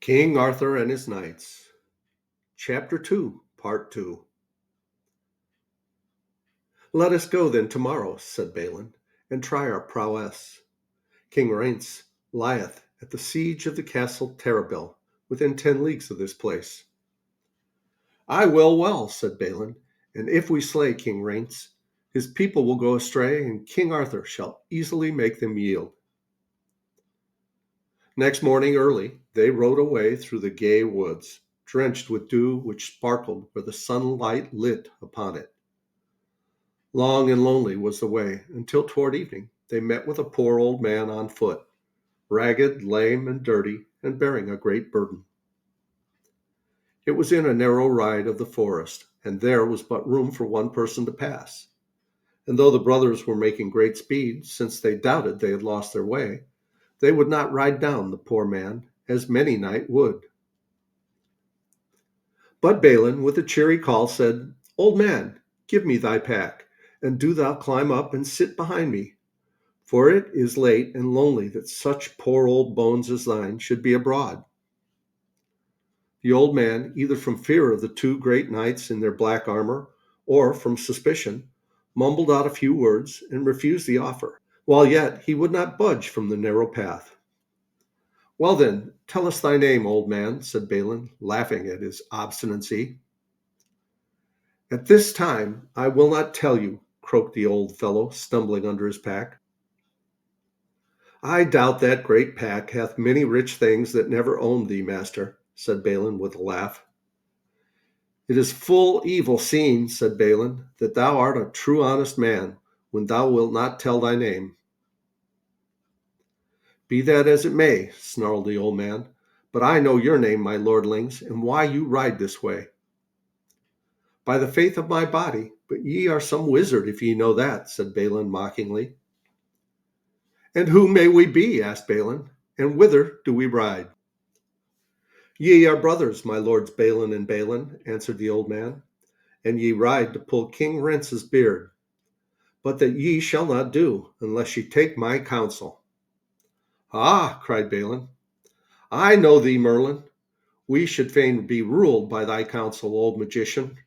King Arthur and His Knights, Chapter 2, Part 2. Let us go then tomorrow, said Balin, and try our prowess. King Rience lieth at the siege of the castle Terrabil, within 10 leagues of this place. I will well, said Balin, and if we slay King Rience, his people will go astray, and King Arthur shall easily make them yield. Next morning early, they rode away through the gay woods, drenched with dew which sparkled where the sunlight lit upon it. Long and lonely was the way, until toward evening they met with a poor old man on foot, ragged, lame, and dirty, and bearing a great burden. It was in a narrow ride of the forest, and there was but room for one person to pass. And though the brothers were making great speed, since they doubted they had lost their way, they would not ride down the poor man, as many knight would. But Balin, with a cheery call, said, Old man, give me thy pack, and do thou climb up and sit behind me, for it is late and lonely that such poor old bones as thine should be abroad. The old man, either from fear of the two great knights in their black armor, or from suspicion, mumbled out a few words and refused the offer, while yet he would not budge from the narrow path. Well then, tell us thy name, old man, said Balin, laughing at his obstinacy. At this time I will not tell you, croaked the old fellow, stumbling under his pack. I doubt that great pack hath many rich things that never owned thee, master, said Balin with a laugh. It is full evil seen, said Balin, that thou art a true honest man, when thou wilt not tell thy name. Be that as it may, snarled the old man, but I know your name, my lordlings, and why you ride this way. By the faith of my body, but ye are some wizard if ye know that, said Balin mockingly. And who may we be, asked Balin, and whither do we ride? Ye are brothers, my lords Balin and Balin, answered the old man, and ye ride to pull King Rience's beard. But that ye shall not do, unless ye take my counsel. Ah, cried Balin, I know thee, Merlin. We should fain be ruled by thy counsel, old magician.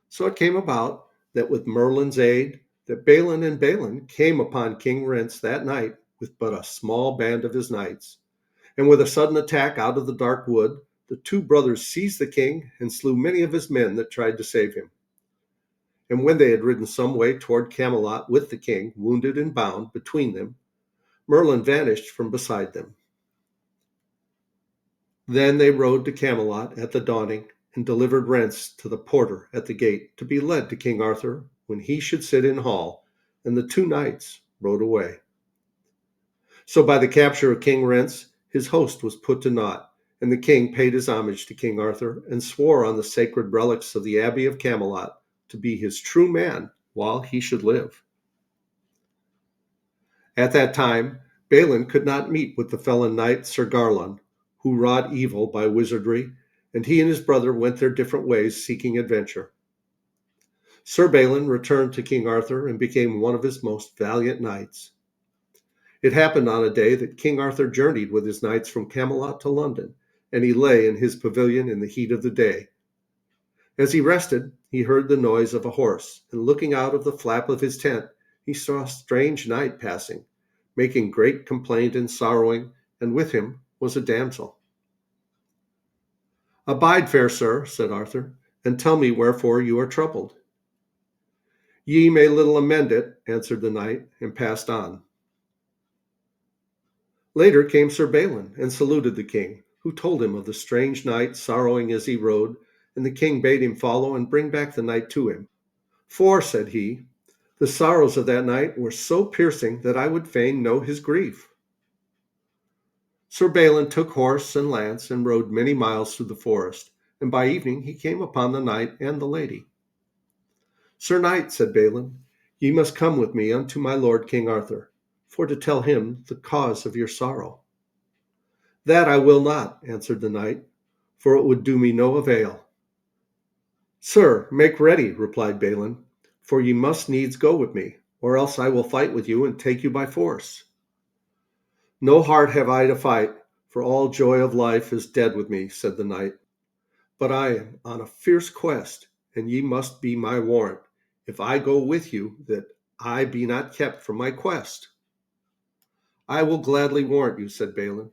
So it came about that with Merlin's aid, that Balin and Balin came upon King Rience that night with but a small band of his knights. And with a sudden attack out of the dark wood, the two brothers seized the king and slew many of his men that tried to save him. And when they had ridden some way toward Camelot with the king, wounded and bound, between them, Merlin vanished from beside them. Then they rode to Camelot at the dawning, and delivered Rience to the porter at the gate, to be led to King Arthur when he should sit in hall, and the two knights rode away. So by the capture of King Rience, his host was put to naught, and the king paid his homage to King Arthur, and swore on the sacred relics of the Abbey of Camelot to be his true man while he should live. At that time, Balin could not meet with the felon knight Sir Garlon, who wrought evil by wizardry, and he and his brother went their different ways seeking adventure. Sir Balin returned to King Arthur and became one of his most valiant knights. It happened on a day that King Arthur journeyed with his knights from Camelot to London, and he lay in his pavilion in the heat of the day. As he rested, he heard the noise of a horse, and looking out of the flap of his tent, he saw a strange knight passing, making great complaint and sorrowing, and with him was a damsel. Abide, fair sir, said Arthur, and tell me wherefore you are troubled. Ye may little amend it, answered the knight, and passed on. Later came Sir Balin, and saluted the king, who told him of the strange knight sorrowing as he rode, and the king bade him follow and bring back the knight to him. For, said he, the sorrows of that knight were so piercing that I would fain know his grief. Sir Balin took horse and lance and rode many miles through the forest, and by evening he came upon the knight and the lady. Sir knight, said Balin, ye must come with me unto my lord King Arthur, for to tell him the cause of your sorrow. That I will not, answered the knight, for it would do me no avail. Sir, make ready, replied Balin, for ye must needs go with me, or else I will fight with you and take you by force. No heart have I to fight, For all joy of life is dead with me, said the knight. But I am on a fierce quest, and ye must be my warrant, if I go with you, that I be not kept from my quest. I will gladly warrant you, said Balin,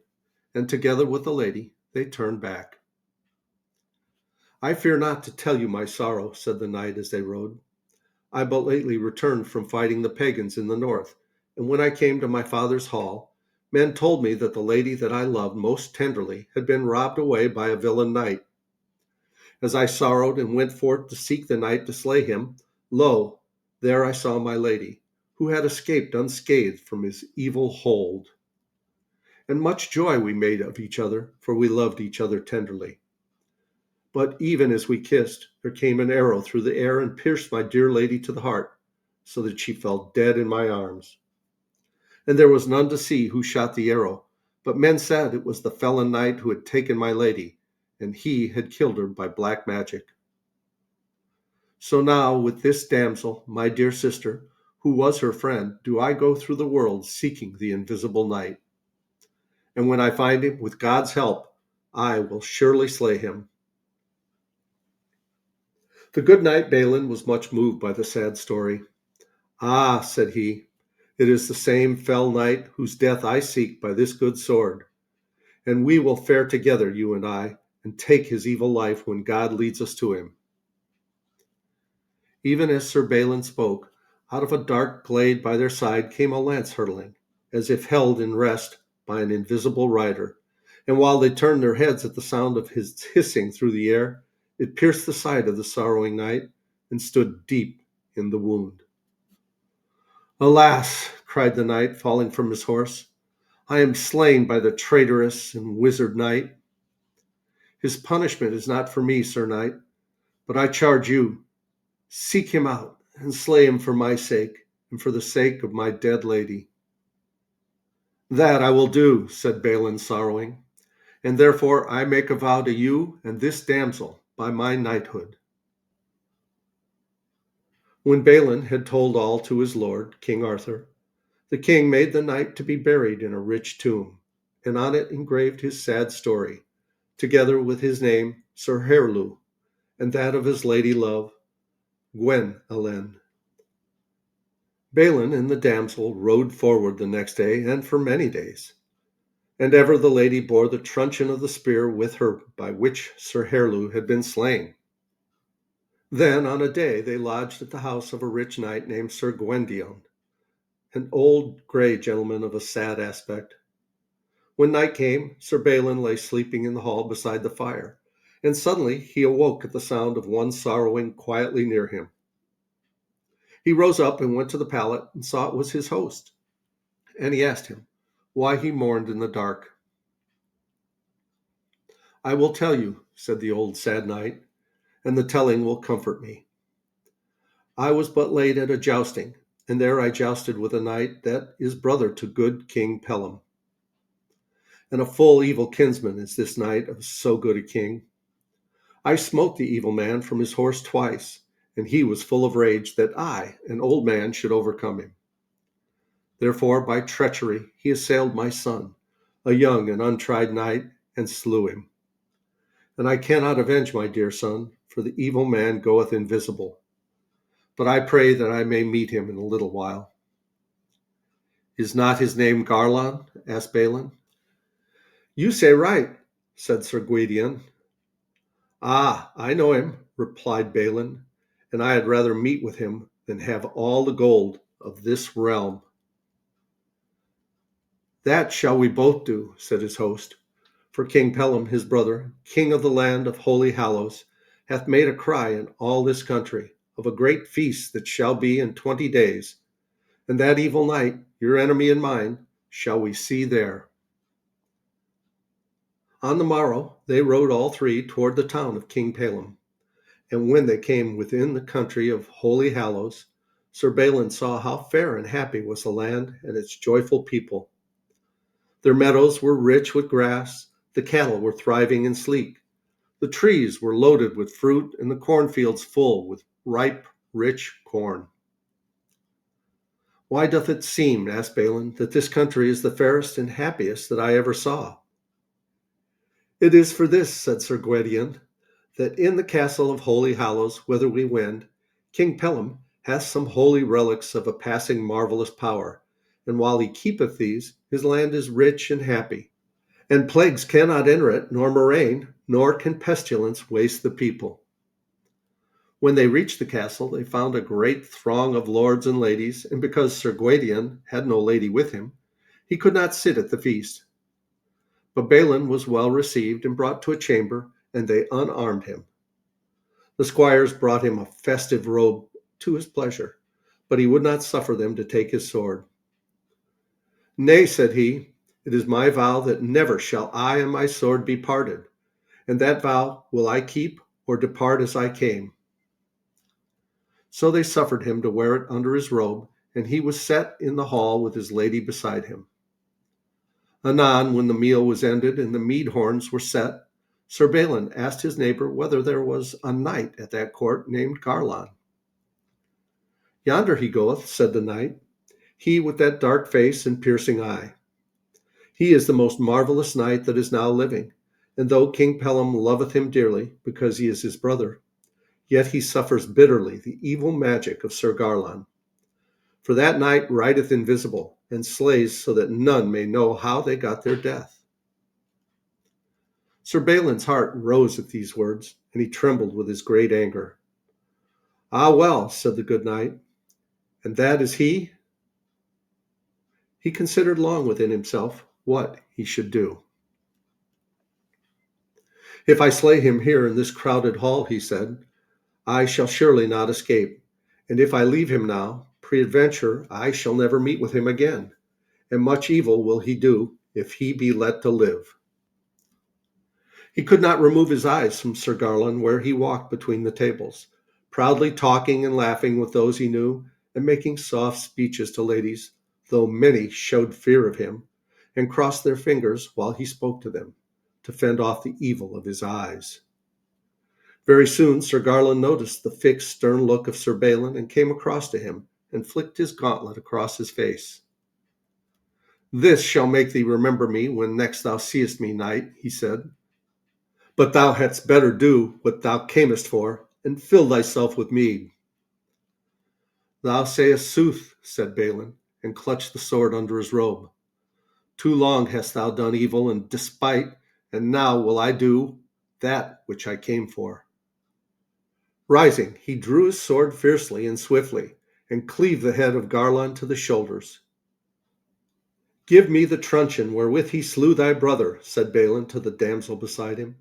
and together with the lady they turned back. I fear not to tell you my sorrow, said the knight as they rode. I but lately returned from fighting the pagans in the north, and when I came to my father's hall, men told me that the lady that I loved most tenderly had been robbed away by a villain knight. As I sorrowed and went forth to seek the knight to slay him, lo, there I saw my lady, who had escaped unscathed from his evil hold. And much joy we made of each other, for we loved each other tenderly. But even as we kissed, there came an arrow through the air and pierced my dear lady to the heart, so that she fell dead in my arms. And there was none to see who shot the arrow, but men said it was the felon knight who had taken my lady, and he had killed her by black magic. So now with this damsel, my dear sister, who was her friend, do I go through the world seeking the invisible knight. And when I find him, with God's help, I will surely slay him. The good knight Balin was much moved by the sad story. Ah, said he, it is the same fell knight whose death I seek by this good sword. And we will fare together, you and I, and take his evil life when God leads us to him. Even as Sir Balin spoke, out of a dark glade by their side came a lance hurtling, as if held in rest by an invisible rider, and while they turned their heads at the sound of his hissing through the air, it pierced the side of the sorrowing knight and stood deep in the wound. Alas, cried the knight, falling from his horse, I am slain by the traitorous and wizard knight. His punishment is not for me, Sir Knight, but I charge you, seek him out and slay him for my sake and for the sake of my dead lady. That I will do, said Balin, sorrowing, and therefore I make a vow to you and this damsel by my knighthood. When Balin had told all to his lord, King Arthur, the king made the knight to be buried in a rich tomb, and on it engraved his sad story, together with his name, Sir Herlu, and that of his lady love, Gwen-Ellen. Balin and the damsel rode forward the next day, and for many days. And ever the lady bore the truncheon of the spear with her by which Sir Herlu had been slain. Then on a day they lodged at the house of a rich knight named Sir Gwendion, an old grey gentleman of a sad aspect. When night came, Sir Balin lay sleeping in the hall beside the fire, and suddenly he awoke at the sound of one sorrowing quietly near him. He rose up and went to the pallet and saw it was his host, and he asked him why he mourned in the dark. I will tell you, said the old sad knight, and the telling will comfort me. I was but late at a jousting, and there I jousted with a knight that is brother to good King Pellam. And a full evil kinsman is this knight of so good a king. I smote the evil man from his horse twice, and he was full of rage that I, an old man, should overcome him. Therefore, by treachery, he assailed my son, a young and untried knight, and slew him. And I cannot avenge my dear son, for the evil man goeth invisible. But I pray that I may meet him in a little while. Is not his name Garlon? Asked Balin. You say right, said Sir Gwydion. Ah, I know him, replied Balin, and I had rather meet with him than have all the gold of this realm. That shall we both do, said his host, for King Pellam, his brother, king of the land of Holy Hallows, hath made a cry in all this country of a great feast that shall be in 20 days, and that evil knight, your enemy and mine, shall we see there. On the morrow they rode all three toward the town of King Pellam, and when they came within the country of Holy Hallows, Sir Balin saw how fair and happy was the land and its joyful people. Their meadows were rich with grass, the cattle were thriving and sleek, the trees were loaded with fruit, and the cornfields full with ripe, rich corn. Why doth it seem, asked Balin, that this country is the fairest and happiest that I ever saw? It is for this, said Sir Gwydion, that in the castle of Holy Hallows, whither we wend, King Pellam hath some holy relics of a passing marvellous power, and while he keepeth these, his land is rich and happy, and plagues cannot enter it, nor murrain, nor can pestilence waste the people. When they reached the castle, they found a great throng of lords and ladies, and because Sir Gwydion had no lady with him, he could not sit at the feast. But Balin was well received and brought to a chamber, and they unarmed him. The squires brought him a festive robe to his pleasure, but he would not suffer them to take his sword. Nay, said he, it is my vow that never shall I and my sword be parted, and that vow will I keep or depart as I came. So they suffered him to wear it under his robe, and he was set in the hall with his lady beside him. Anon, when the meal was ended and the mead horns were set, Sir Balin asked his neighbor whether there was a knight at that court named Garlon. Yonder he goeth, said the knight, he with that dark face and piercing eye. He is the most marvellous knight that is now living, and though King Pellam loveth him dearly, because he is his brother, yet he suffers bitterly the evil magic of Sir Garlon. For that knight rideth invisible, and slays so that none may know how they got their death. Sir Balin's heart rose at these words, and he trembled with his great anger. Ah, well, said the good knight, and that is he? He considered long within himself what he should do. If I slay him here in this crowded hall, he said, I shall surely not escape, and if I leave him now, peradventure I shall never meet with him again, and much evil will he do if he be let to live. He could not remove his eyes from Sir Garlon where he walked between the tables, proudly talking and laughing with those he knew, and making soft speeches to ladies, though many showed fear of him, and crossed their fingers while he spoke to them, to fend off the evil of his eyes. Very soon Sir Garlon noticed the fixed, stern look of Sir Balin, and came across to him, and flicked his gauntlet across his face. This shall make thee remember me when next thou seest me, knight, he said. But thou hadst better do what thou camest for, and fill thyself with mead. Thou sayest sooth, said Balin, and clutched the sword under his robe. Too long hast thou done evil and despite, and now will I do that which I came for. Rising, he drew his sword fiercely and swiftly, and cleaved the head of Garlon to the shoulders. Give me the truncheon wherewith he slew thy brother, said Balin to the damsel beside him.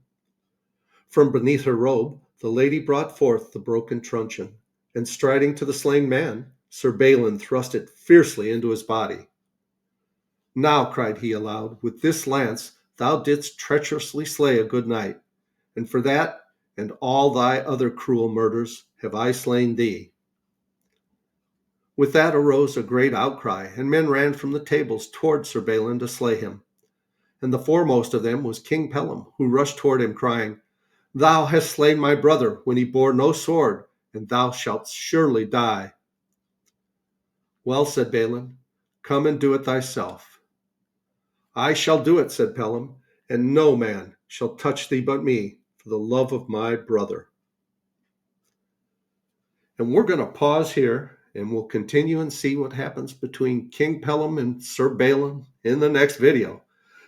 From beneath her robe, the lady brought forth the broken truncheon, and striding to the slain man, Sir Balin thrust it fiercely into his body. Now, cried he aloud, with this lance thou didst treacherously slay a good knight, and for that and all thy other cruel murders have I slain thee. With that arose a great outcry, and men ran from the tables toward Sir Balin to slay him. And the foremost of them was King Pellam, who rushed toward him, crying, Thou hast slain my brother when he bore no sword, and thou shalt surely die. Well, said Balin, come and do it thyself. I shall do it, said Pellam, and no man shall touch thee but me, for the love of my brother. And we're going to pause here, and we'll continue and see what happens between King Pellam and Sir Balin in the next video.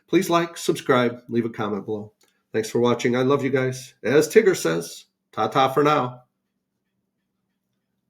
Please like, subscribe, leave a comment below. Thanks for watching. I love you guys. As Tigger says, ta-ta for now.